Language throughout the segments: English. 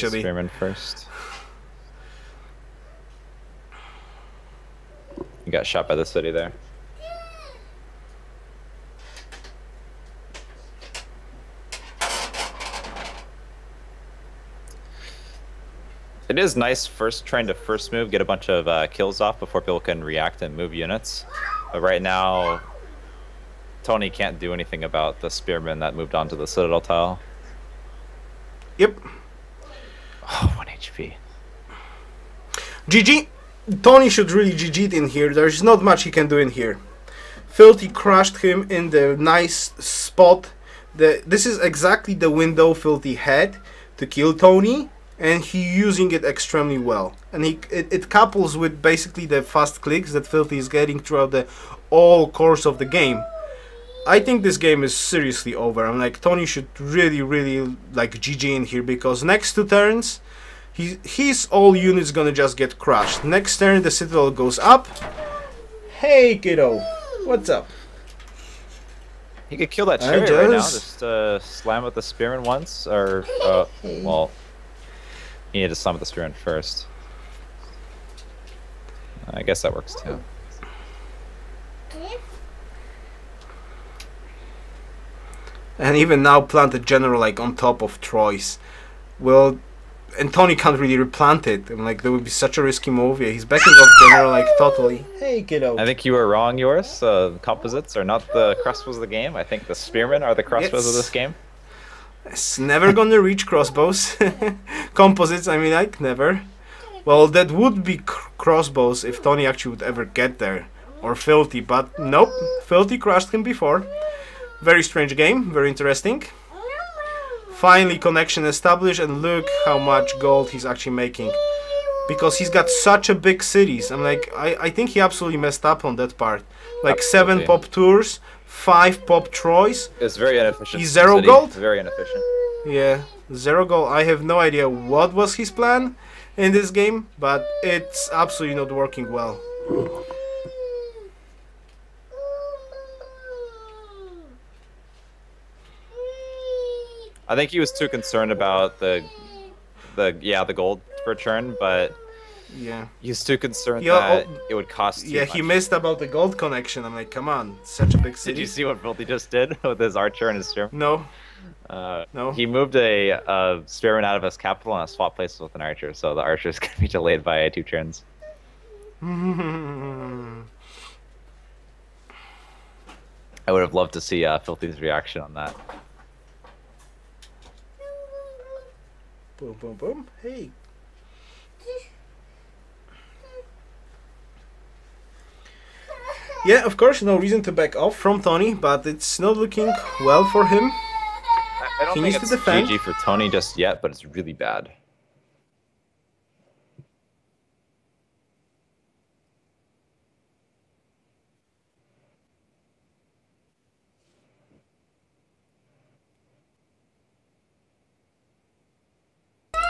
actually. Spearman first. You got shot by the city there. It is nice trying to first move, get a bunch of kills off before people can react and move units. But right now, Tony can't do anything about the spearman that moved onto the citadel tile. Yep. Oh, 1 HP. GG. Tony should really GG'd in here. There's not much he can do in here. Filthy crushed him in the nice spot. This is exactly the window Filthy had to kill Tony, and he using it extremely well. And it couples with basically the fast clicks that Filthy is getting throughout the all course of the game. I think this game is seriously over. I'm like, Tony should really like GG in here, because next 2 turns his all units gonna just get crushed. Next turn the citadel goes up. Hey kiddo, what's up? He could kill that chariot right now. Just slam with the spearman once, or well, he needed to slam with the spearman first. I guess that works too. And even now plant a general like on top of Troy's. Well, and Tony can't really replant it. And like, that would be such a risky move. Yeah, he's backing off general like totally. Hey kiddo. I think you were wrong, yours. Composites are not the crossbows of the game. I think the spearmen are the crossbows of this game. It's never gonna reach crossbows. Composites, I mean, like, never. Well, that would be crossbows if Tony actually would ever get there. Or Filthy, but nope. Filthy crushed him before. Very strange game, very interesting. Finally connection established, and look how much gold he's actually making. Because he's got such a big cities. I'm like, I think he absolutely messed up on that part. Like absolutely. 7 pop tours, 5 pop Troys. It's very inefficient. He's 0 gold? It's very inefficient. Yeah, 0 gold. I have no idea what was his plan in this game, but it's absolutely not working well. I think he was too concerned about the gold per turn, but yeah, he's too concerned that it would cost too much. He missed about the gold connection. I'm like, come on, such a big city. Did you see what Filthy just did with his archer and his spearman? No. No. He moved a spearman out of his capital and swapped places with an archer, so the archer is going to be delayed by 2 turns. I would have loved to see Filthy's reaction on that. Boom, boom, boom. Hey. Yeah, of course, no reason to back off from Tony, but it's not looking well for him. I don't think it's GG for Tony just yet, but it's really bad.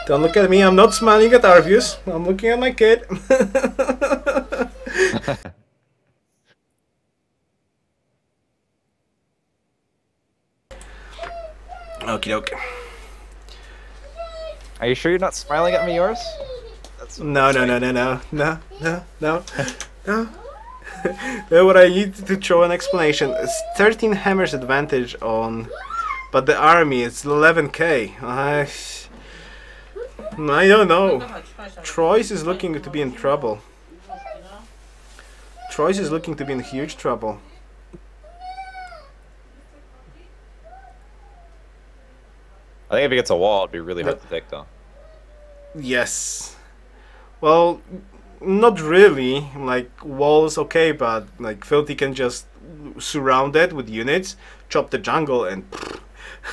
Don't look at me, I'm not smiling at our views. I'm looking at my kid. Okie doke. Are you sure you're not smiling at me, yours? No. What I need to show an explanation. It's 13 hammers advantage on, but the army is 11k. I don't know. Troy's is looking to be in trouble. Troy's is looking to be in huge trouble. I think if he gets a wall, it'd be really hard to take, though. Yes. Well, not really. Like, walls, okay, but like Filthy can just surround it with units, chop the jungle, and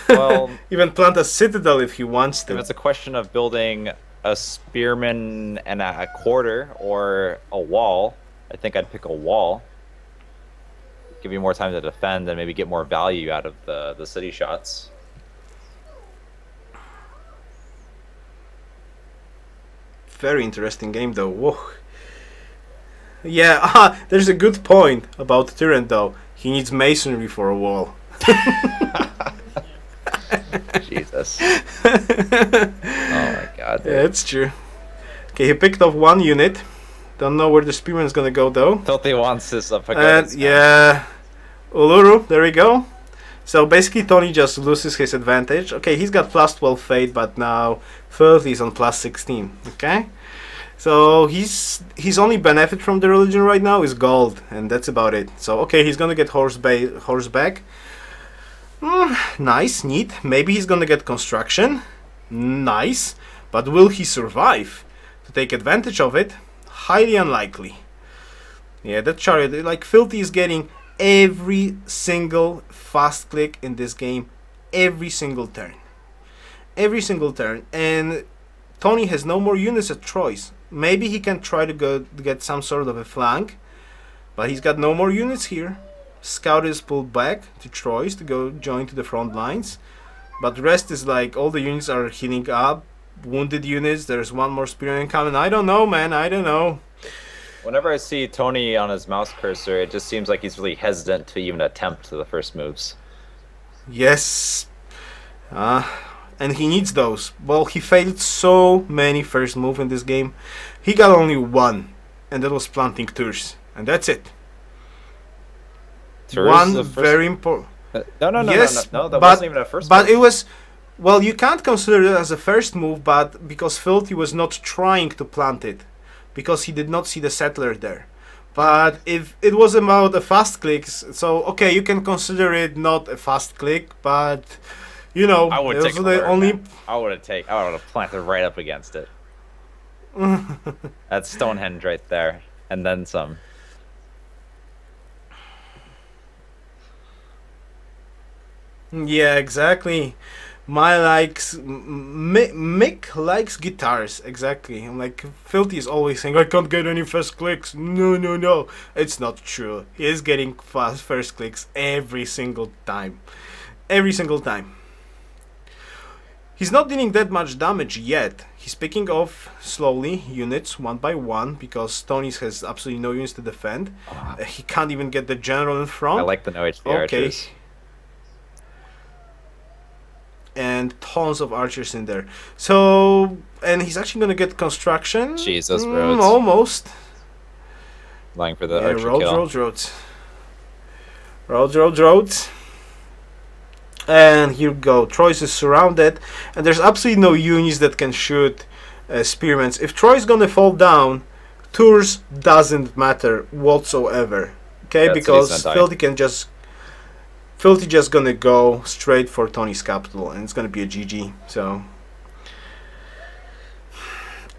well, even plant a citadel if he wants to. If it's a question of building a spearman and a quarter or a wall, I think I'd pick a wall. Give you more time to defend and maybe get more value out of the city shots. Very interesting game though. Whoa. Yeah, there's a good point about Tyrant though. He needs masonry for a wall. Jesus. Oh my god. God, Yeah, it's true. Okay, he picked off one unit. Don't know where the Spearman's gonna go though. Filthy wants his And pagodas. yeah, Uluru, there we go. So basically Tony just loses his advantage. Okay, he's got plus 12 fate, but now Filthy's on plus 16. Okay? So his only benefit from the religion right now is gold, and that's about it. So okay, he's gonna get horseback. Nice, neat. Maybe he's gonna get construction. Nice. But will he survive to take advantage of it? Highly unlikely. Yeah, that chariot, like Filthy is getting every single fast click in this game, every single turn. Every single turn. And Tony has no more units at Troyes. Maybe he can try to go to get some sort of a flank, but he's got no more units here. Scout is pulled back to Troyes to go join to the front lines, but the rest is like all the units are healing up. Wounded units, there's one more spearman coming. I don't know, man, I don't know. Whenever I see Tony on his mouse cursor, it just seems like he's really hesitant to even attempt the first moves. Yes. And he needs those. Well, he failed so many first moves in this game. He got only one, and that was planting Tours, and that's it. Tours one very important. No, yes, no, that wasn't even a first but move. It was. Well, you can't consider it as a first move, but because Filthy was not trying to plant it, because he did not see the settler there. But if it was about a fast click, so okay, you can consider it not a fast click, but you know, I would it take was the only. I would have planted right up against it. That's Stonehenge right there, and then some. Yeah, exactly. Mick likes guitars, exactly. I'm like, Filthy is always saying, I can't get any first clicks. No. It's not true. He is getting fast first clicks every single time. Every single time. He's not dealing that much damage yet. He's picking off slowly units one by one because Tony has absolutely no units to defend. He can't even get the general in front. I like the no HP archers. And tons of archers in there. So, and he's actually gonna get construction. Jesus, roads. Almost. Lying for the yeah, archer kill. Roads. And here we go. Troyes is surrounded, and there's absolutely no units that can shoot spearmen. If Troyes gonna fall down, Tours doesn't matter whatsoever. Okay, yeah, because Filthy just gonna go straight for Tony's capital, and it's gonna be a GG. So,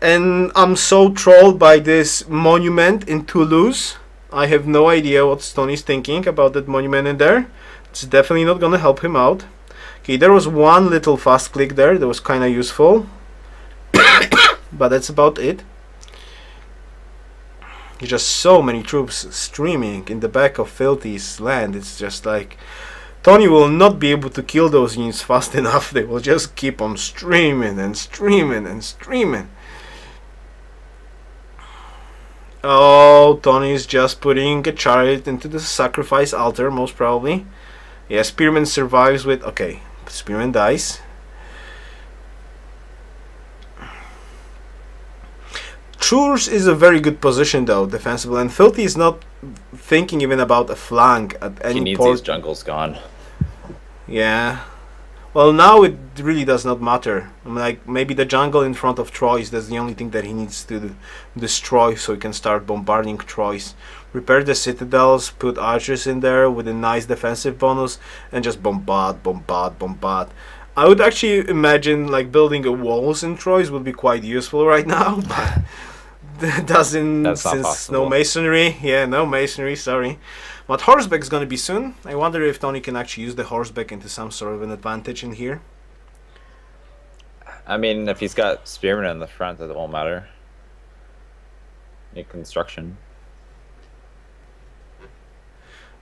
and I'm so trolled by this monument in Toulouse. I have no idea what Tony's thinking about that monument in there. It's definitely not gonna help him out. Okay, there was one little fast click there that was kind of useful, but that's about it. There's just so many troops streaming in the back of Filthy's land. It's just like Tony will not be able to kill those units fast enough. They will just keep on streaming and streaming and streaming. Oh, Tony's just putting a chariot into the sacrifice altar, most probably. Yeah, Spearman survives with... Okay, Spearman dies. Tours is a very good position though, defensible, and Filthy is not thinking even about a flank at any point. He needs these jungles gone. Yeah. Well, now it really does not matter. I mean, like, maybe the jungle in front of Troyes, that's the only thing that he needs to destroy so he can start bombarding Troyes. Repair the citadels, put archers in there with a nice defensive bonus, and just bombard. I would actually imagine like building a walls in Troyes would be quite useful right now, but that doesn't, that's not since possible. no masonry. Yeah, no masonry, sorry. But horseback's gonna be soon. I wonder if Tony can actually use the horseback into some sort of an advantage in here. I mean, if he's got spearmen in the front, that won't matter. Need construction.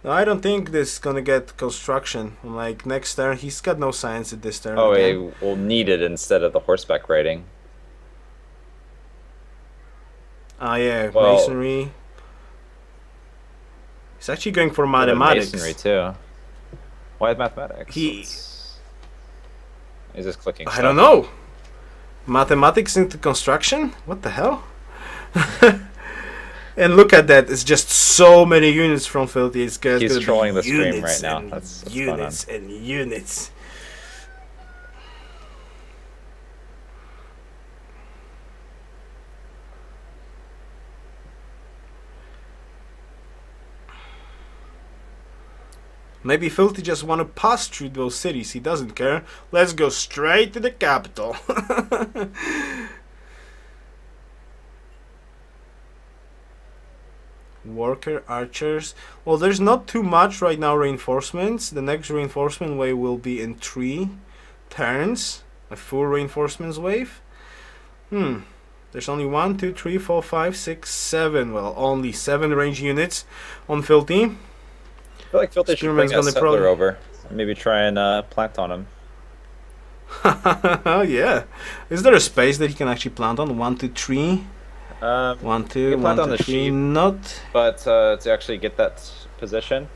No, I don't think this is gonna get construction. Like next turn, he's got no science at this turn. Oh, again. he will need it instead of the horseback riding. Ah, yeah, well, masonry. He's actually going for mathematics. Masonry too. Why mathematics? He's just clicking. I don't know. Mathematics into construction? What the hell? And look at that, it's just so many units from Filthy. It's He's trolling the stream units right now. and That's units and units. Maybe Filthy just want to pass through those cities. He doesn't care. Let's go straight to the capital. Worker, archers. Well, there's not too much right now reinforcements. The next reinforcement wave will be in 3 turns. A full reinforcements wave. There's only 1, 2, 3, 4, 5, 6, 7. Well, only 7 range units on Filthy. I feel like Filthy should bring a settler over. Maybe try and plant on him. Oh yeah. Is there a space that he can actually plant on? 1, 2, 3. 1, 2, 1, 2, 3. Not. But to actually get that position.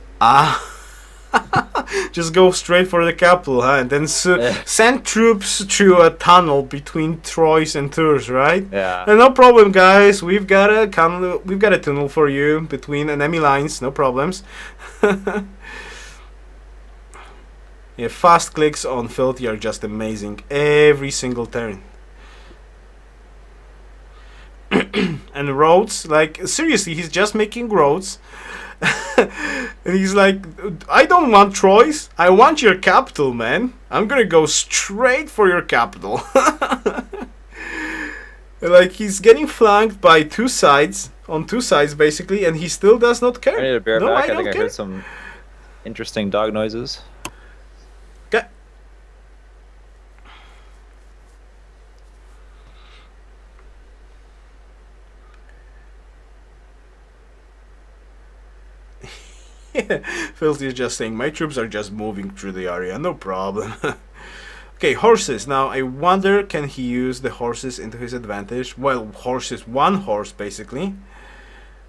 Just go straight for the capital, huh? And then send troops through a tunnel between Troyes and Tours, right? Yeah. And no problem, guys. We've got a tunnel for you between enemy lines. No problems. Yeah, fast clicks on Filthy are just amazing every single turn. And roads, like seriously, he's just making roads. And he's like, I don't want Troyes, I want your capital, man. I'm gonna go straight for your capital. Like, he's getting flanked by on two sides basically, and he still does not care. I need a bear no, back. I think I care. heard some interesting dog noises. Okay. Filthy is just saying, my troops are just moving through the area, no problem. Okay, horses. Now, I wonder, can he use the horses into his advantage? Well, horses, 1 horse, basically.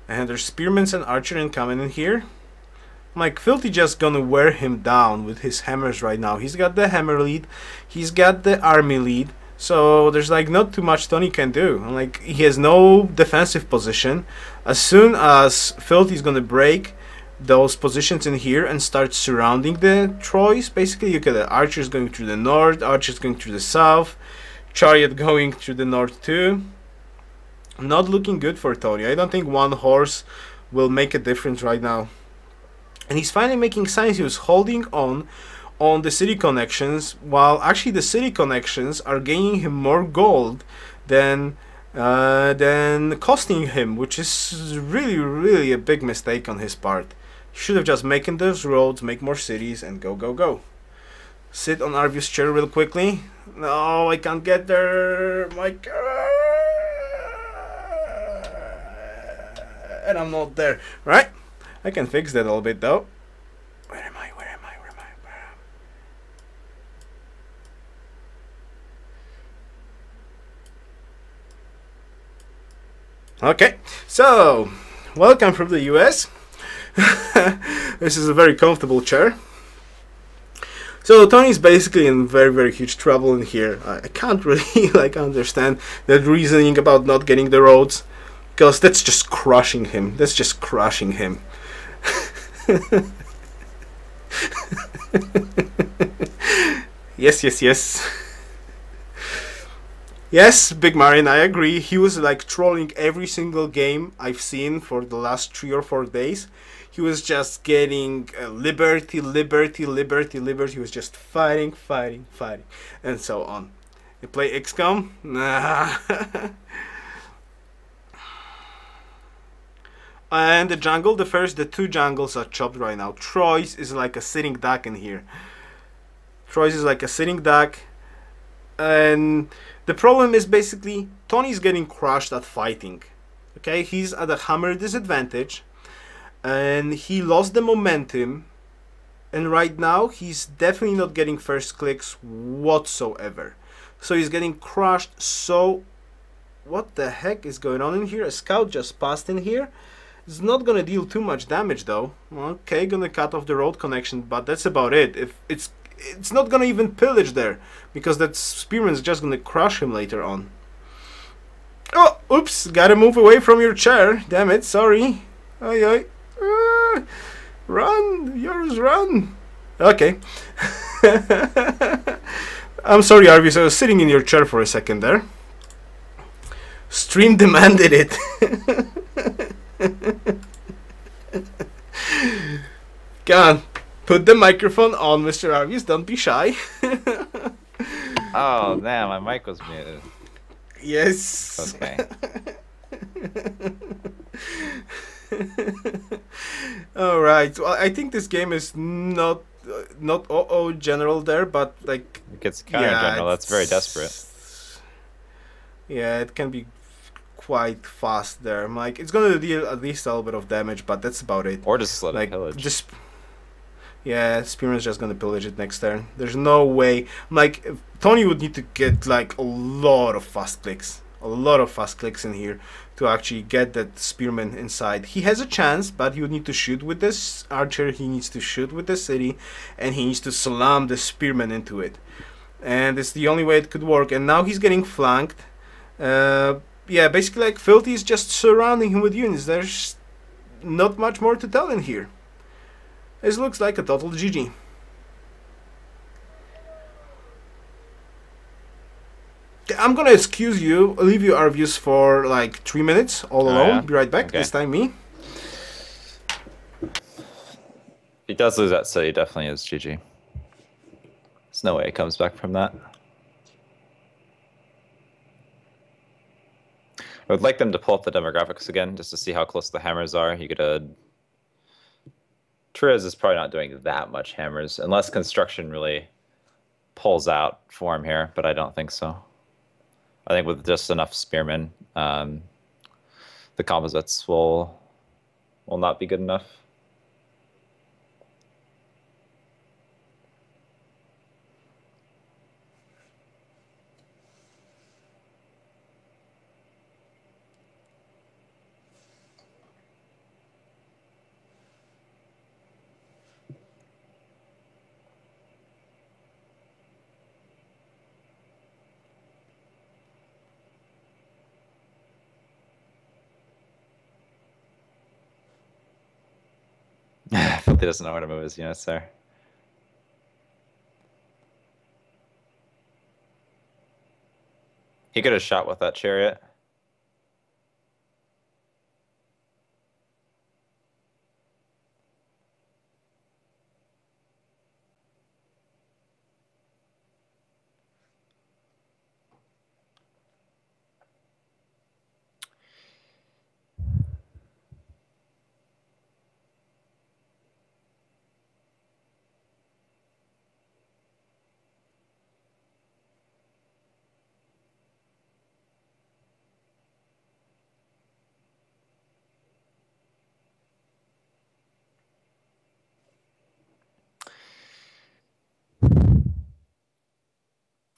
And there's spearmen and archer incoming in here. Like, Filthy just gonna wear him down with his hammers right now. He's got the hammer lead. He's got the army lead. So, there's, like, not too much Tony can do. Like, he has no defensive position. As soon as Filthy's gonna break those positions in here and start surrounding the Troyes, basically you get the archers going through the north, archers going through the south, chariot going through the north too. Not looking good for Tony. I don't think 1 horse will make a difference right now. And he's finally making signs. He was holding on the city connections, while actually the city connections are gaining him more gold than costing him, which is really a big mistake on his part. He should have just making those roads, make more cities, and go. Sit on Arvius' chair real quickly. No, I can't get there. My God. And I'm not there. Right? I can fix that a little bit though. Where am I? Okay, so welcome from the US. This is a very comfortable chair. So Tony's basically in very huge trouble in here. I can't really like understand that reasoning about not getting the roads, because that's just crushing him. That's just crushing him. Yes. Yes, Big Marin, I agree. He was like trolling every single game I've seen for the last 3 or 4 days. He was just getting liberty. He was just fighting, and so on. You play XCOM? Nah. And the jungle, the 2 jungles are chopped right now. Troyes is like a sitting duck in here. Troyes is like a sitting duck. And the problem is basically Tony's getting crushed at fighting. Okay, he's at a hammer disadvantage, and he lost the momentum, and right now he's definitely not getting first clicks whatsoever. So he's getting crushed. So what the heck is going on in here? A scout just passed in here. It's not gonna deal too much damage though. Okay, gonna cut off the road connection, but that's about it. it's not gonna even pillage there, because that spearman's just gonna crush him later on. Oh, oops, gotta move away from your chair. Damn it, sorry. Oi, oi. Run, yours, run. Okay. I'm sorry, Arvis, I was sitting in your chair for a second there. Stream demanded it. Come on, put the microphone on, Mr. Arvis, don't be shy. Oh, damn, my mic was muted. Yes. Okay. All right. Well, I think this game is not general there, but like It gets counter general. That's very desperate. Yeah, it can be quite fast there, Mike. It's gonna deal at least a little bit of damage, but that's about it. Or just let it Like pillage. just yeah, Spearman's just gonna pillage it next turn. There's no way. Like Tony would need to get like a lot of fast clicks in here to actually get that Spearman inside. He has a chance, but he would need to shoot with this archer. He needs to shoot with the city, and he needs to slam the Spearman into it. And it's the only way it could work. And now he's getting flanked. Yeah, basically like Filthy is just surrounding him with units. There's not much more to tell in here. This looks like a total GG. I'm gonna excuse you, leave you our views for like 3 minutes all alone. Yeah. Be right back. Okay. This time me. If he does lose that city, definitely is GG. There's no way he comes back from that. I would like them to pull up the demographics again, just to see how close the hammers are. You get a... Triz is probably not doing that much hammers, unless construction really pulls out for him here, but I don't think so. I think with just enough spearmen, the composites will not be good enough. Filthy doesn't know where to move his units there. He could have shot with that chariot.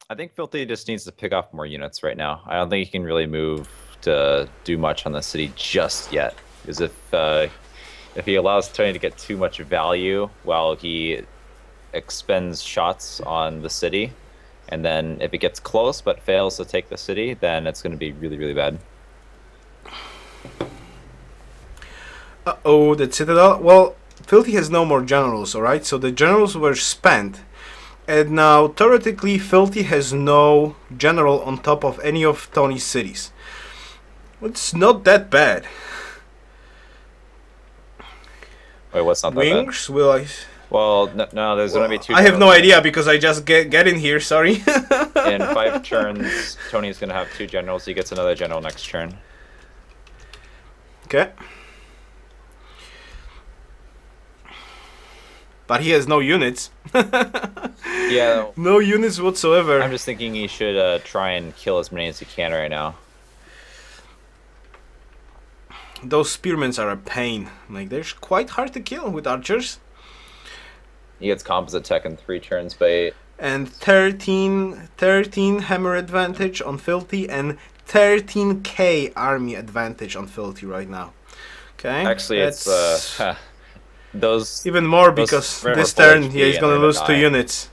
I think Filthy just needs to pick off more units right now. I don't think he can really move to do much on the city just yet. Because if he allows Tony to get too much value while he expends shots on the city, and then if it gets close but fails to take the city, then it's going to be really, really bad. Uh-oh, the Citadel. Well, Filthy has no more generals, alright? So the generals were spent. And now, theoretically, Filthy has no general on top of any of Tony's cities. It's not that bad. Wait, what's not that bad? Wings, will I... Well, no, there's going to be two. I have no idea because I just get in here, sorry. In 5 turns, Tony's going to have 2 generals. He gets another general next turn. Okay. But he has no units. Yeah. No units whatsoever. I'm just thinking he should try and kill as many as he can right now. Those spearmen are a pain. Like, they're quite hard to kill with archers. He gets composite tech in 3 turns by 8. And 13 hammer advantage on Filthy and 13k army advantage on Filthy right now. Okay. Actually, it's those even more because this turn he's gonna lose 2 units.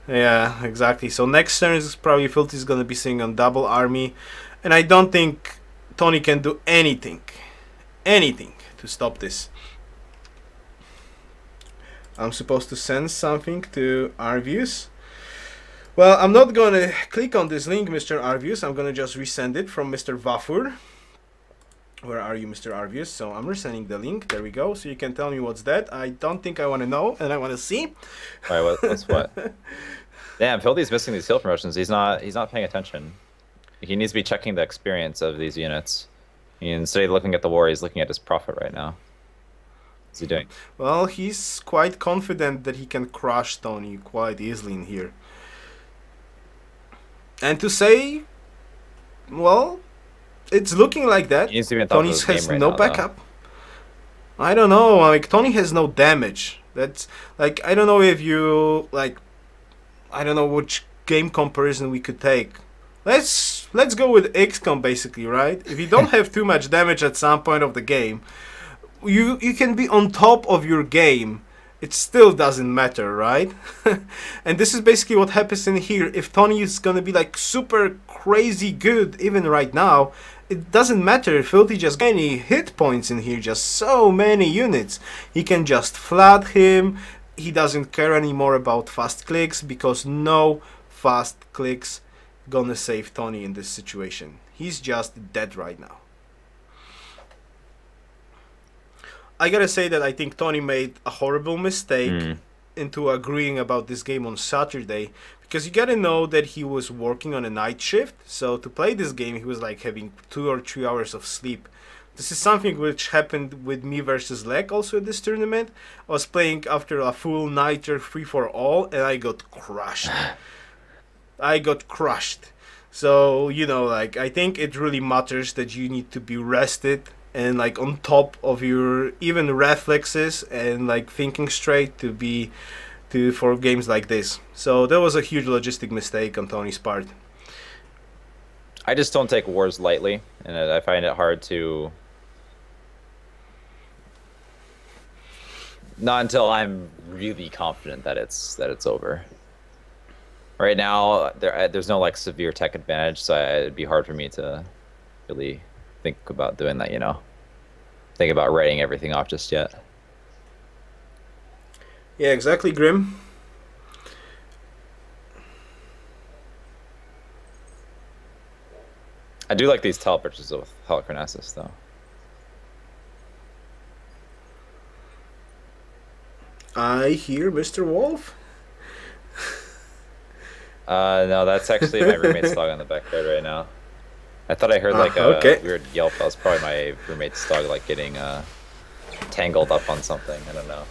Yeah, exactly. So next turn is probably Filthy's gonna be sitting on double army, and I don't think Tony can do anything to stop this. I'm supposed to send something to Arvius. Well, I'm not gonna click on this link, Mr. Arvius. I'm gonna just resend it from Mr. Vafur. Where are you, Mr. Arvius? So I'm resending the link. There we go. So you can tell me what's that. I don't think I want to know, and I want to see. All right, what's what? Damn, Filthy's missing these heal promotions. He's not paying attention. He needs to be checking the experience of these units. Instead of looking at the war, he's looking at his profit right now. What's he doing? Well, he's quite confident that he can crush Tony quite easily in here. And to say, well, it's looking like that. He needs to be on top Tony of his has game no right now, backup. I don't know. Like, Tony has no damage. That's like, I don't know if you like. I don't know which game comparison we could take. Let's go with XCOM basically, right? If you don't have too much damage at some point of the game, you can be on top of your game. It still doesn't matter, right? And this is basically what happens in here. If Tony is gonna be like super crazy good, even right now, it doesn't matter. Filthy just got any hit points in here, just so many units. He can just flood him. He doesn't care anymore about fast clicks, because no fast clicks gonna save Tony in this situation. He's just dead right now. I gotta say that I think Tony made a horrible mistake into agreeing about this game on Saturday, because you gotta know that he was working on a night shift, so to play this game he was like having 2 or 3 hours of sleep. This is something which happened with me versus Leg also at this tournament. I was playing after a full nighter free for all, and I got crushed. I got crushed. So, you know, like, I think it really matters that you need to be rested and like on top of your even reflexes and like thinking straight for games like this. So that was a huge logistic mistake on Tony's part. I just don't take wars lightly, and I find it hard to. Not until I'm really confident that it's over. Right now, there's no like severe tech advantage, so it'd be hard for me to really think about doing that. You know, think about writing everything off just yet. Yeah, exactly, Grim. I do like these telepurchases with Helicarnassus, though. I hear Mr. Wolf. No, that's actually my roommate's dog on the backyard right now. I thought I heard like a weird yelp. That was probably my roommate's dog, like getting tangled up on something. I don't know.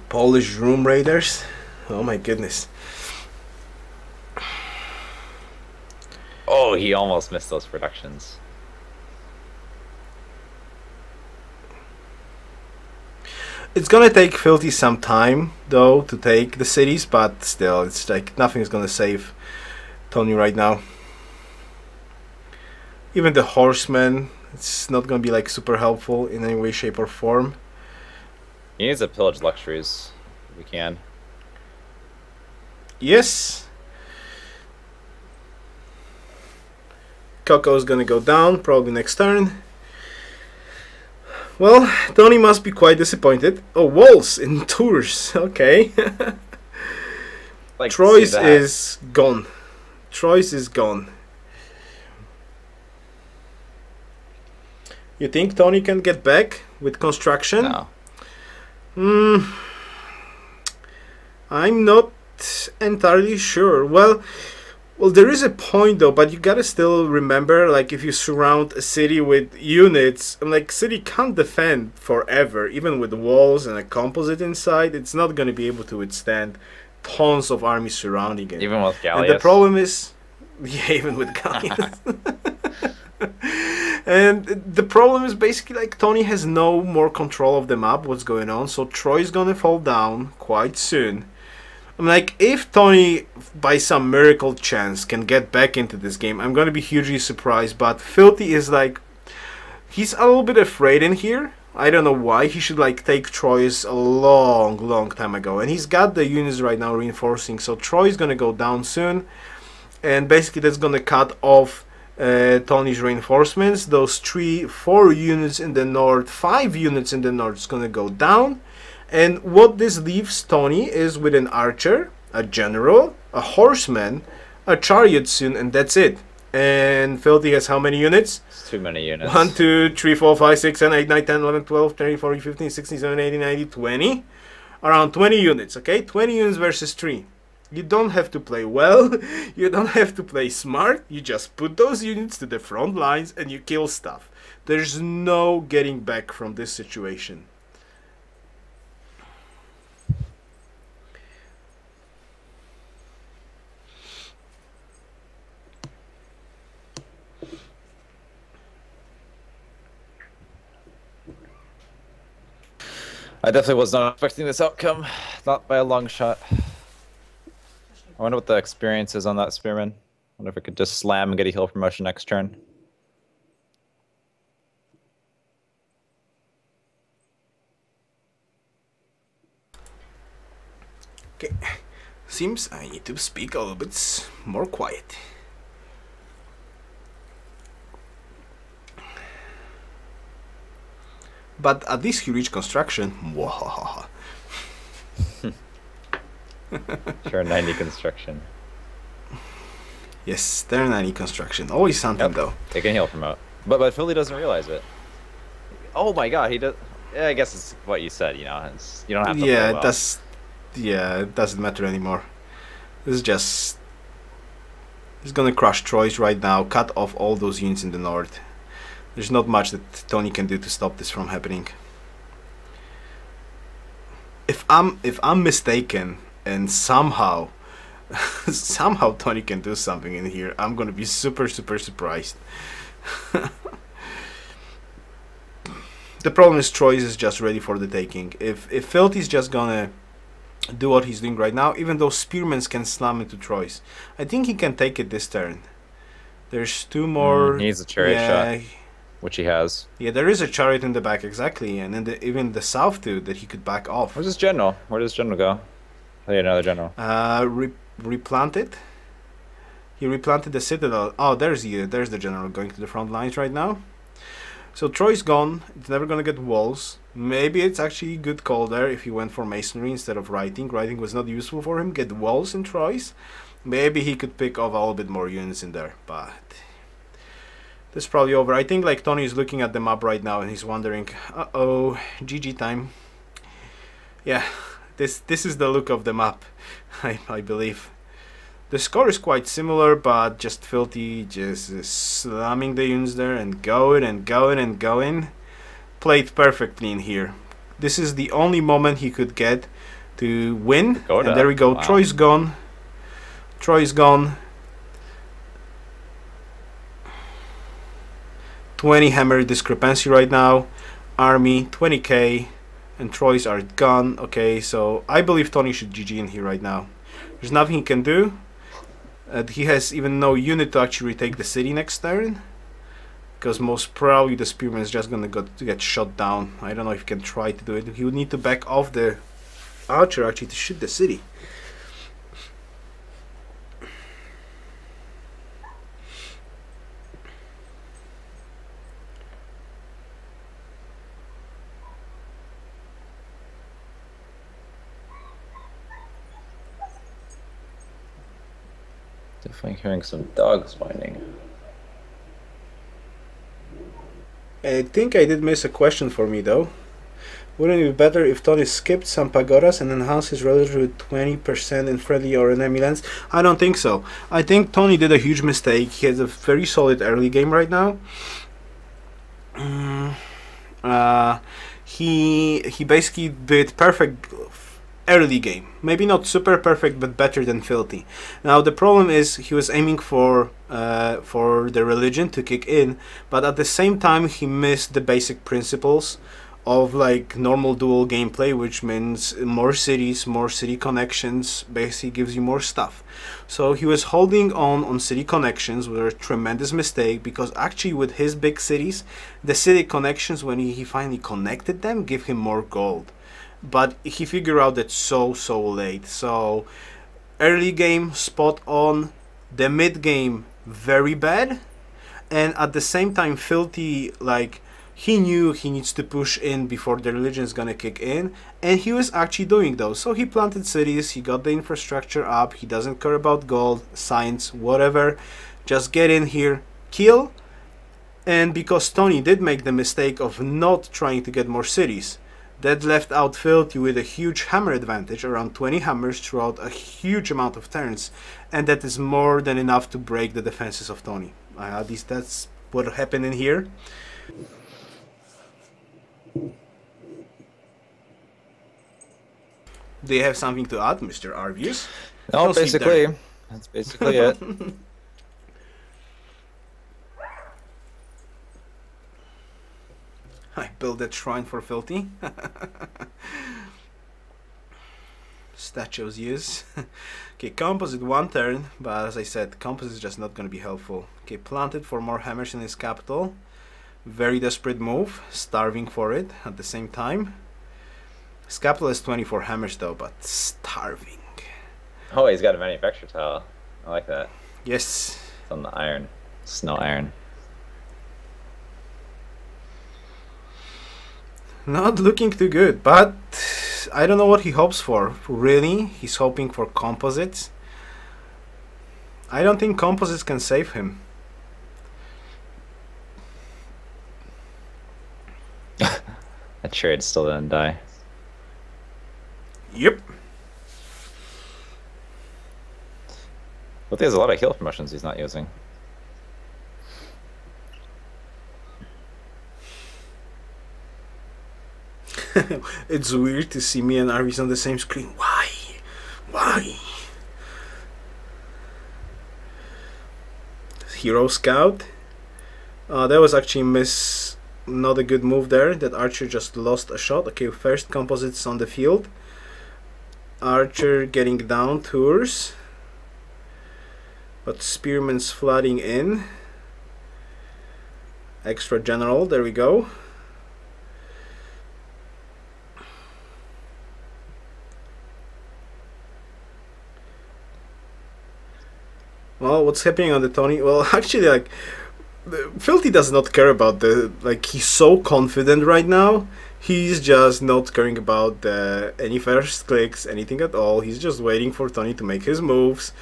Polish room raiders. Oh my goodness. Oh, he almost missed those productions. It's gonna take Filthy some time though to take the cities, but still, it's like nothing's gonna save Tony right now. Even the horsemen, it's not gonna be like super helpful in any way, shape, or form. He needs to pillage luxuries if we can. Yes. Coco's gonna go down probably next turn. Well, Tony must be quite disappointed. Oh, walls in tours. Okay. Like, Troyes is gone. Troyes is gone. You think Tony can get back with construction? No. I'm not entirely sure. Well, there is a point though, but you gotta still remember, like, if you surround a city with units, like, city can't defend forever, even with walls and a composite inside. It's not gonna be able to withstand tons of armies surrounding it. Even with Gallius. And the problem is, yeah, even with Gallius. And the problem is basically like Tony has no more control of the map, what's going on, so Troy's gonna fall down quite soon. I'm like, if Tony, by some miracle chance, can get back into this game, I'm gonna be hugely surprised, but Filthy is like... He's a little bit afraid in here. I don't know why. He should like take Troy's a long time ago. And he's got the units right now reinforcing. So Troy's gonna go down soon. And basically that's gonna cut off Tony's reinforcements. Those 4 units in the north, 5 units in the north is gonna go down. And what this leaves Tony is with an archer, a general, a horseman, a chariot soon, and that's it. And Filthy has how many units? It's too many units. 1, 2, 3, 4, 5, 6, 7, 8, 9, 10, 11, 12, 13, 14, 15, 16, 17, 18, 19, 20. Around 20 units, okay? 20 units versus 3. You don't have to play well. You don't have to play smart. You just put those units to the front lines and you kill stuff. There's no getting back from this situation. I definitely was not expecting this outcome. Not by a long shot. I wonder what the experience is on that Spearman. I wonder if it could just slam and get a heal promotion next turn. Okay. Seems I need to speak a little bit more quiet. But at least he reached construction. Sure, 90 construction. Yes, they're 90 construction. Always something though. They can heal promote. But Philly doesn't realize it. Oh my god, he does. Yeah, I guess it's what you said, you know. You don't have to play well. Yeah, it doesn't matter anymore. This is just... He's gonna crush Troy's right now, cut off all those units in the north. There's not much that Tony can do to stop this from happening. If I'm mistaken and somehow Tony can do something in here, I'm gonna be super surprised. The problem is Troy is just ready for the taking. If Filthy's just gonna do what he's doing right now, even though Spearmans can slam into Troy's, I think he can take it this turn. There's 2 more. He needs a chariot shot, which he has. Yeah, there is a chariot in the back, exactly, and in even the south too that he could back off. Where's his general? Where does general go? Oh yeah, another general. Replanted. He replanted the citadel. Oh, there's the general going to the front lines right now. So Troy's gone. It's never gonna get walls. Maybe it's actually a good call there if he went for masonry instead of writing. Writing was not useful for him. Get walls in Troy's. Maybe he could pick off a little bit more units in there, but this is probably over. I think like Tony is looking at the map right now and he's wondering, uh-oh, GG time. Yeah, this is the look of the map, I believe. The score is quite similar, but just Filthy just slamming the units there and going and going and going. Played perfectly in here. This is the only moment he could get to win. And there we go. Wow. Troy's gone. Troy's gone. 20 hammer discrepancy right now. Army 20k and Troy's are gone. Okay, so I believe Tony should GG in here right now. There's nothing he can do. He has even no unit to actually retake the city next turn, because most probably the Spearman is just gonna get shot down. I don't know if he can try to do it. He would need to back off the archer actually to shoot the city. Definitely hearing some dogs whining. I think I did miss a question for me though. Wouldn't it be better if Tony skipped some pagodas and enhanced his relative with 20% in friendly or enemy lands? I don't think so. I think Tony did a huge mistake. He has a very solid early game right now. He basically did perfect early game. Maybe not super perfect, but better than Filthy. Now the problem is he was aiming for the religion to kick in, but at the same time he missed the basic principles of like normal dual gameplay, which means more cities, more city connections, basically gives you more stuff. So he was holding on city connections, with a tremendous mistake, because actually with his big cities, the city connections, when he finally connected them, give him more gold. But he figured out that so late. So early game spot on, the mid game very bad, and at the same time Filthy, like, he knew he needs to push in before the religion is gonna kick in, and he was actually doing those. So he planted cities, he got the infrastructure up, he doesn't care about gold, science, whatever, just get in here, kill. And because Tony did make the mistake of not trying to get more cities, that left out Filthy with a huge hammer advantage, around 20 hammers throughout a huge amount of turns, and that is more than enough to break the defenses of Tony. At least that's what happened in here. Do you have something to add, Mr. Arvius? No, basically, that's basically it. I built that shrine for Filthy. Statues use. Okay, composite 1 turn, but as I said, composite is just not going to be helpful. Okay, planted for more hammers in his capital. Very desperate move, starving for it at the same time. His capital has 24 hammers though, but starving. Oh, he's got a manufacture tile. I like that. Yes. It's on the iron. Snow iron. Not looking too good, but I don't know what he hopes for. Really? He's hoping for composites? I don't think composites can save him. That trade still didn't die. Yep. But there's a lot of heal promotions he's not using. It's weird to see me and Arvis on the same screen. Why? Why? Hero Scout. That was actually not a good move there. That Archer just lost a shot. Okay, first composites on the field. Archer getting down tours. But Spearman's flooding in. Extra general, there we go. Well, what's happening on the Tony? Well, actually, like, Filthy does not care about the, like, he's so confident right now. He's just not caring about any first clicks, anything at all. He's just waiting for Tony to make his moves,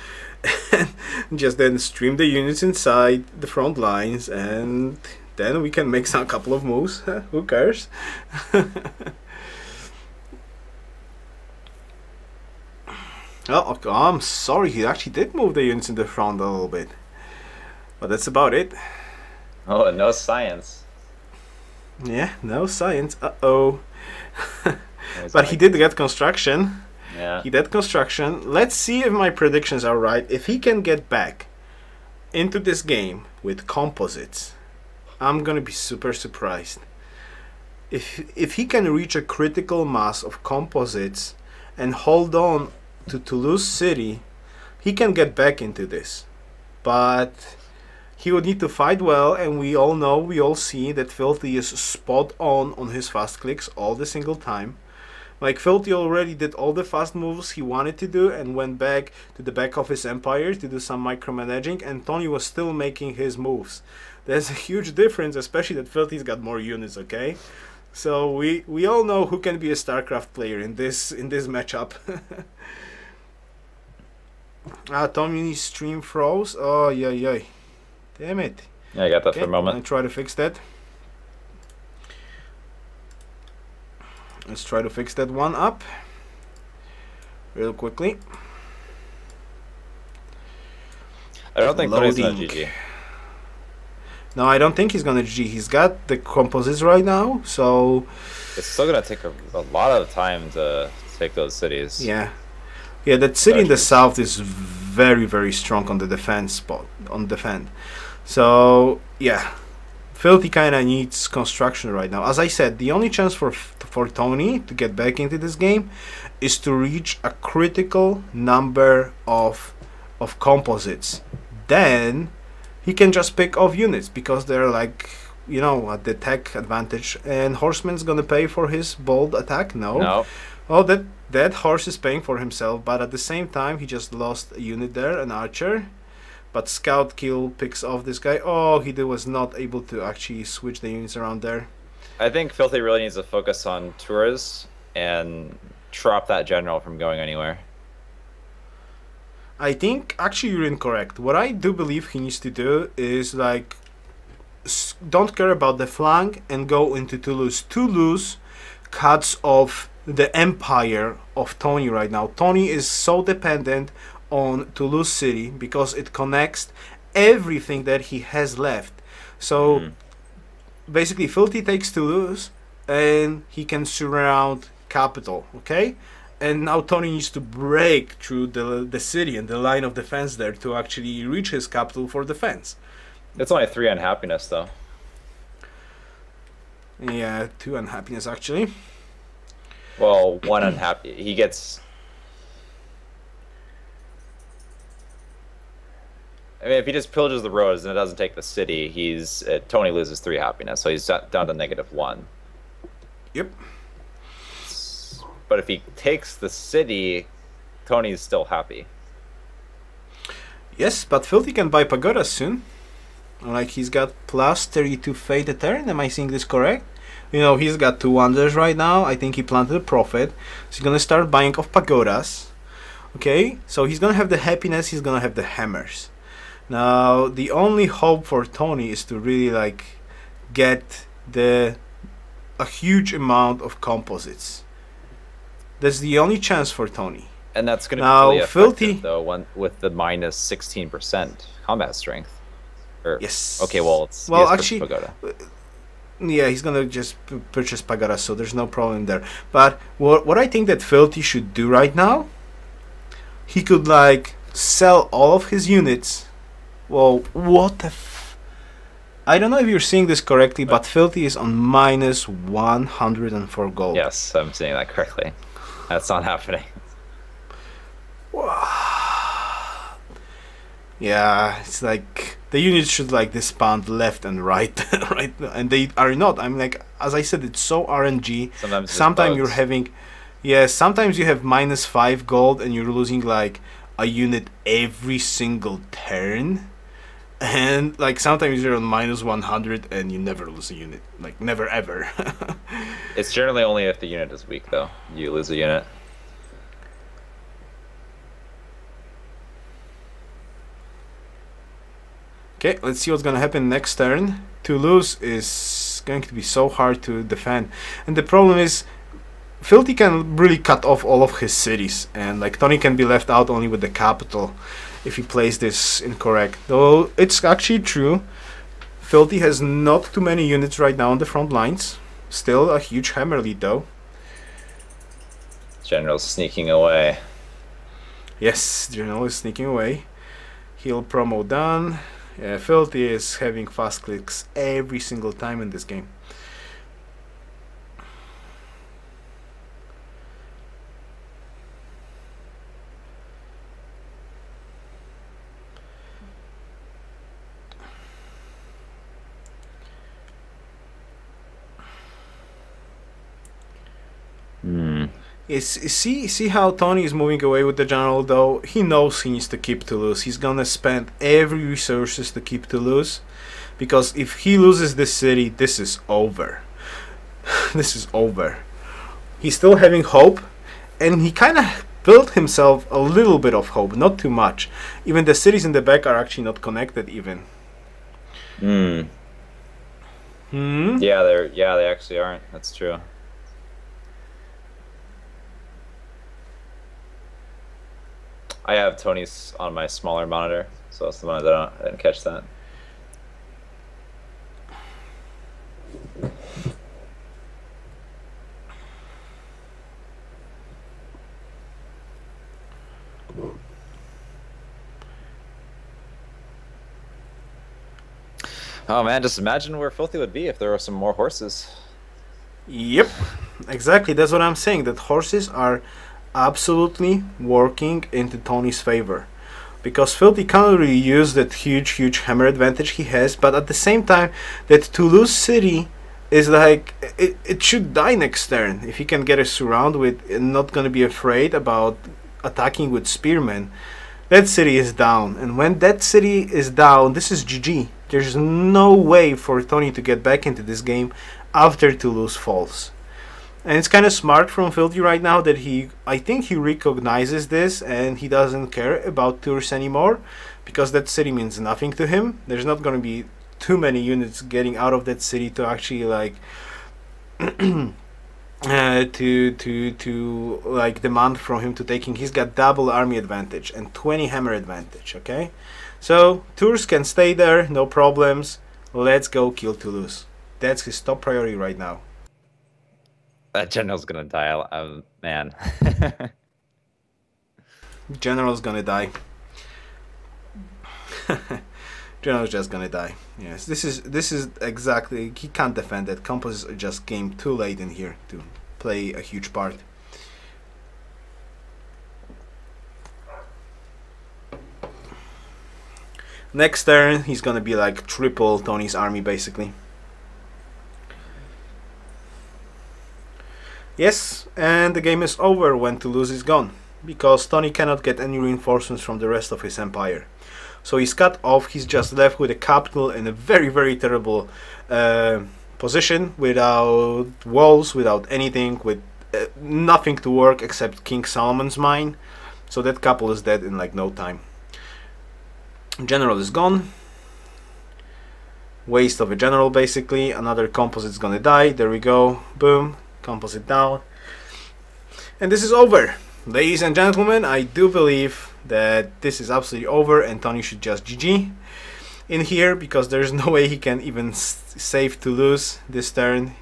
and just then stream the units inside the front lines, and then we can make some couple of moves. Who cares? Oh, I'm sorry, he actually did move the units in the front a little bit. But that's about it. Oh, no science. Yeah, no science. Uh-oh. But he did get construction. Yeah. He did construction. Let's see if my predictions are right. If he can get back into this game with composites, I'm gonna be super surprised. If he can reach a critical mass of composites and hold on to Toulouse City, he can get back into this. But he would need to fight well, and we all know, we all see that Filthy is spot on his fast clicks all the single time. Like, Filthy already did all the fast moves he wanted to do and went back to the back of his empire to do some micromanaging, and Tony was still making his moves. There's a huge difference, especially that Filthy's got more units, okay? So we all know who can be a StarCraft player in this matchup. Tony's stream froze. Oh yeah. Damn it. Yeah, I got that Okay, for a moment. I'll try to fix that. Let's try to fix that one up real quickly. I don't think Tony's gonna Loading. GG. No, I don't think he's gonna GG. He's got the composites right now, so It's still gonna take a lot of time to take those cities. yeah. Yeah, that city in the south is very, very strong on the defense spot, on defend. So yeah, Filthy kind of needs construction right now. As I said, the only chance for Tony to get back into this game is to reach a critical number of composites. Then he can just pick off units because they're like, you know, at the tech advantage. And Horseman's gonna pay for his bold attack? No. No. Oh, that horse is paying for himself, but at the same time he just lost a unit there, an archer. But Scout Kill picks off this guy. Oh, he was not able to actually switch the units around there. I think Filthy really needs to focus on tours and drop that general from going anywhere. I think actually you're incorrect. What I do believe he needs to do is like don't care about the flank and go into Toulouse. Toulouse cuts off the empire of Tony right now. Tony is so dependent on Toulouse City because it connects everything that he has left. So basically Filthy takes Toulouse and he can surround capital, okay? And now Tony needs to break through the city and the line of defense there to actually reach his capital for defense. It's only 3 unhappiness though. Yeah, 2 unhappiness actually. Well, 1 unhappy. He gets... I mean, if he just pillages the roads and it doesn't take the city, he's Tony loses 3 happiness, so he's down to -1. Yep. But if he takes the city, Tony's still happy. Yes, but Filthy can buy pagodas soon. Like he's got plus 32 fate a turn. Am I seeing this correct? You know, he's got 2 wonders right now. I think he planted a profit. So he's gonna start buying off pagodas. Okay, so he's gonna have the happiness. He's gonna have the hammers. Now the only hope for Tony is to really like get a huge amount of composites. That's the only chance for Tony. And that's going to now, be really Filthy, effective, though, with the minus 16% combat strength. Or, yes. Okay, well, it's actually, pagoda. Yeah, he's gonna just purchase pagoda, so there's no problem there. But what I think that Filthy should do right now, he could like sell all of his units. Well, what the I don't know if you're seeing this correctly, but Filthy is on minus 104 gold. Yes, I'm seeing that correctly. That's not happening. Yeah, it's like the units should like disband left and right, right, and they are not. I'm like, as I said, it's so RNG. Sometimes you're having, yeah, sometimes you have minus 5 gold and you're losing like a unit every single turn, and like sometimes you're on minus 100 and you never lose a unit, like never ever. It's generally only if the unit is weak, though. You lose a unit. Okay, let's see what's gonna happen next turn. Toulouse is going to be so hard to defend, and the problem is Filthy can really cut off all of his cities, and like Tony can be left out only with the capital if he plays this incorrect. Though it's actually true, Filthy has not too many units right now on the front lines. Still a huge hammer lead though. General's sneaking away. Yes, General is sneaking away. Heal promo done. Yeah, Filthy is having fast clicks every single time in this game. See how Tony is moving away with the general though? He knows he needs to keep Toulouse. He's gonna spend every resources to keep Toulouse, because if he loses this city, this is over. This is over. He's still having hope, and he kind of built himself a little bit of hope, not too much. Even the cities in the back are actually not connected even. Yeah, they actually aren't. That's true. I have Tony's on my smaller monitor, so that's the one that I didn't catch that. Oh man, just imagine where Filthy would be if there were some more horses. Yep, exactly. That's what I'm saying. That horses are absolutely working into Tony's favor. Because Filthy can't really use that huge hammer advantage he has, but at the same time, that Toulouse city is like it should die next turn if he can get a surround with and not gonna be afraid about attacking with spearmen. That city is down, and when that city is down, this is GG. There's no way for Tony to get back into this game after Toulouse falls. And it's kind of smart from Filthy right now that I think he recognizes this and he doesn't care about Tours anymore, because that city means nothing to him. There's not going to be too many units getting out of that city to actually like to like demand from him to taking. He's got double army advantage and 20 hammer advantage. Okay, so Tours can stay there, no problems. Let's go kill Toulouse. That's his top priority right now. That general's gonna die, man. General's gonna die. General's just gonna die. Yes, this is exactly. He can't defend it. Compasses just came too late in here to play a huge part. Next turn, he's gonna be like triple Tony's army basically. Yes, and the game is over when Toulouse is gone, because Tony cannot get any reinforcements from the rest of his empire. So he's cut off, he's just left with a capital in a very terrible position, without walls, without anything, with nothing to work except King Solomon's mine. So that capital is dead in like no time. General is gone. Waste of a general basically. Another composite's gonna die. There we go. Boom. Composite down. And this is over. Ladies and gentlemen, I do believe that this is absolutely over and Tony should just GG in here, because there's no way he can even save Toulouse this turn.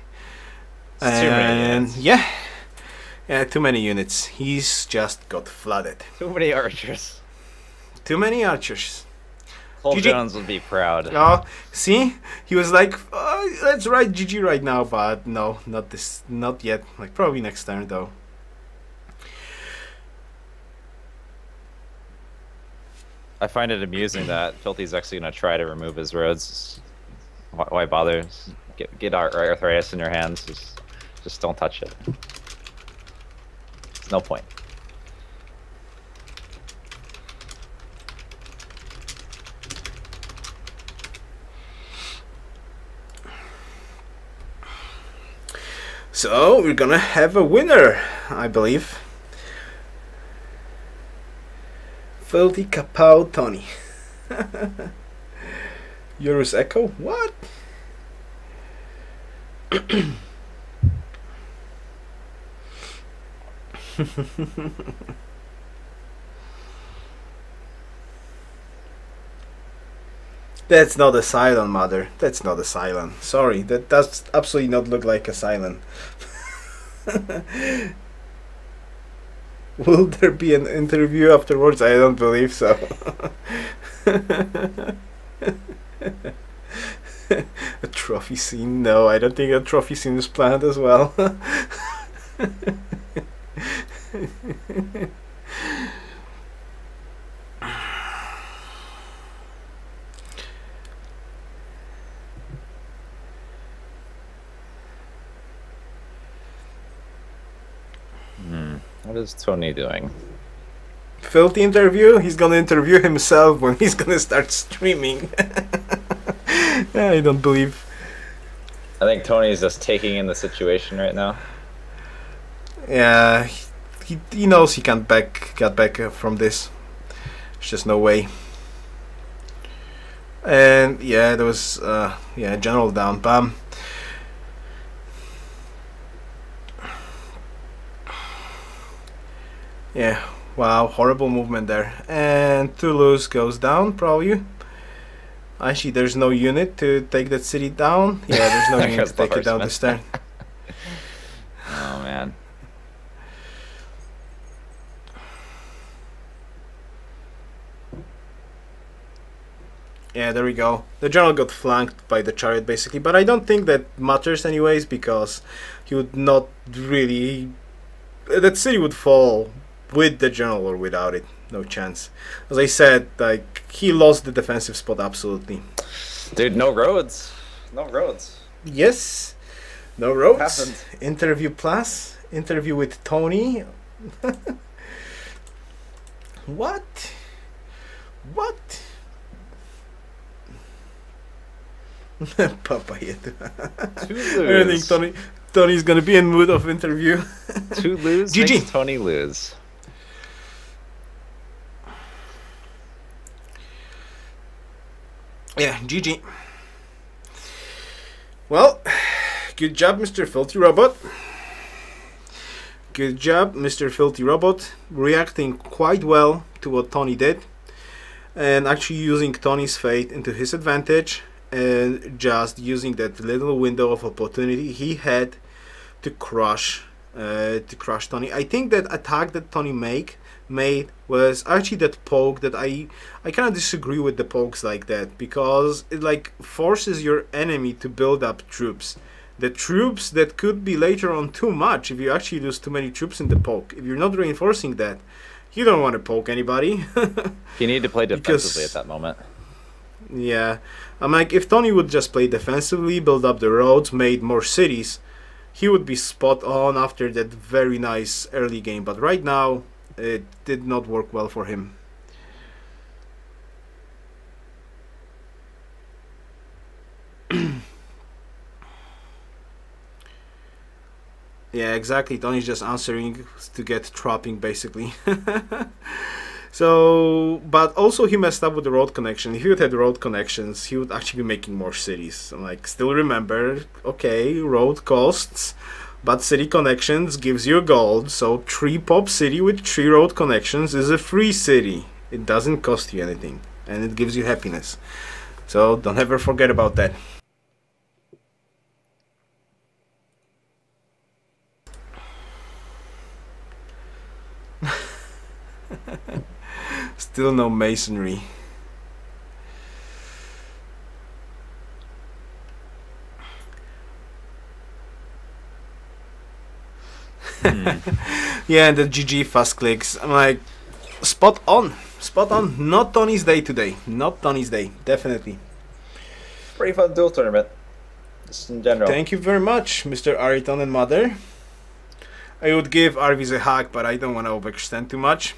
And yeah, too many units. He's just got flooded. Too many archers. Too many archers. Cole Jones would be proud. Oh, see, he was like, oh, let's write GG right now, but no, not yet. Like probably next turn though. I find it amusing that Filthy's actually going to try to remove his roads. Why bother? Get arthritis in your hands. Just don't touch it. There's no point. So we're gonna have a winner, I believe. Filthy Kapow Tony. Eurus Echo? What? That's not a Cylon, mother. That's not a Cylon. Sorry, that does absolutely not look like a Cylon. Will there be an interview afterwards? I don't believe so. A trophy scene? No, I don't think a trophy scene is planned as well. What is Tony doing? Filthy interview? He's gonna interview himself when he's gonna start streaming. I don't believe. I think Tony's just taking in the situation right now. Yeah, he knows he can't get back from this. There's just no way. And yeah, there was yeah, general down. Bam. Yeah, wow, horrible movement there. And Toulouse goes down, probably. Actually, there's no unit to take that city down. Yeah, there's no unit to take it down this turn. Oh, man. Yeah, there we go. The general got flanked by the chariot basically, but I don't think that matters anyways because he would not really. That city would fall with the general or without it. No chance. As I said, like he lost the defensive spot absolutely. Dude, no roads. No roads. Yes, no roads. Happened. Interview plus. Interview with Tony. What? What? Papayet. I think Tony's gonna be in mood of interview. To lose GG. makes Tony lose. Yeah, GG. Well, good job, Mr. FilthyRobot. Good job, Mr. FilthyRobot, reacting quite well to what Tony did and actually using Tony's fate into his advantage and just using that little window of opportunity he had to crush Tony. I think that attack that Tony made was actually that poke that I kind of disagree with the pokes like that because it like forces your enemy to build up troops. The troops that could be later on too much if you actually lose too many troops in the poke. If you're not reinforcing that, you don't want to poke anybody. You need to play defensively at that moment. Yeah, I'm like, if Tony would just play defensively, build up the roads, made more cities, he would be spot on after that very nice early game. But right now, it did not work well for him. Yeah, exactly. Tony's just answering to get trapping, basically. So, but also he messed up with the road connection. If he would have road connections, he would actually be making more cities. I'm like, still remember, okay, road costs, but city connections gives you gold. So 3 pop city with 3 road connections is a free city. It doesn't cost you anything, and it gives you happiness. So don't ever forget about that. Still no masonry. Yeah, and the GG fast clicks. I'm like, spot on. Spot on. Not Tony's day today. Not Tony's day. Definitely. Pretty fun duel tournament. Just in general. Thank you very much, Mr. Ariton and Mother. I would give Arvis a hug, but I don't want to overextend too much.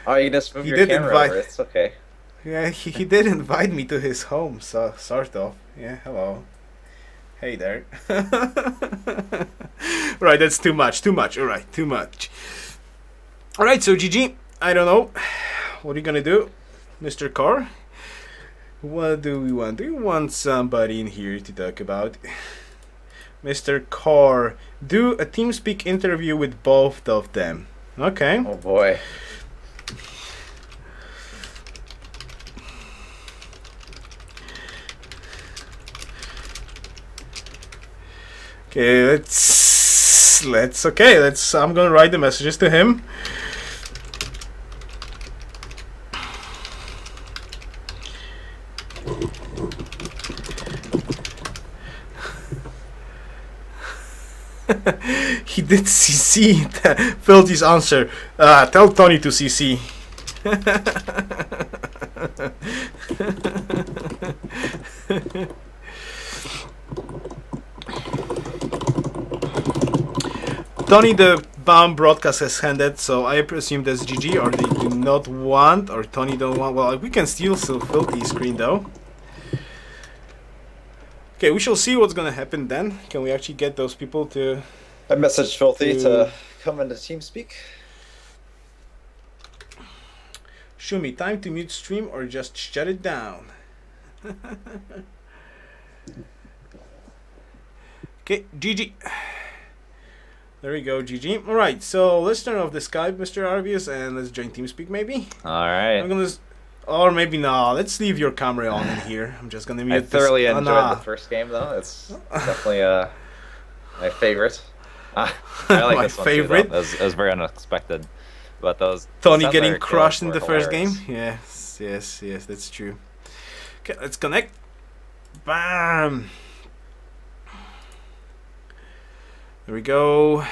Oh, you just move your camera over. It's okay. Yeah, he did invite me to his home, so sort of. Yeah, hello. Hey there. Right, that's too much. Too much. All right, too much. All right, so GG. I don't know. What are you gonna do, Mr. Carr? What do we want? Do you want somebody in here to talk about? Mr. Carr, do a TeamSpeak interview with both of them. Okay. Oh boy. Okay, I'm gonna write the messages to him. He did CC Filthy's answer. Tell Tony to CC. Tony the Bum broadcast has ended, so I presume that's GG, or they do not want, or Tony don't want. Well, we can still Filthy screen though. Okay, we shall see what's gonna happen then. Can we actually get those people to... I messaged Filthy to come into TeamSpeak. Shumi, time to mute stream or just shut it down. Okay, GG. There we go, GG. Alright, so let's turn off the Skype, Mr. Arvius, and let's join TeamSpeak maybe. Alright. I'm gonna... Or maybe no, let's leave your camera on in here. I'm just gonna mute I thoroughly this. enjoyed the first game though. It's definitely my favorite. I like my this one favorite. too, though. It was very unexpected. But those Tony getting crushed in the first game? hilarious. Yes, that's true. Okay, let's connect. Bam. There we go.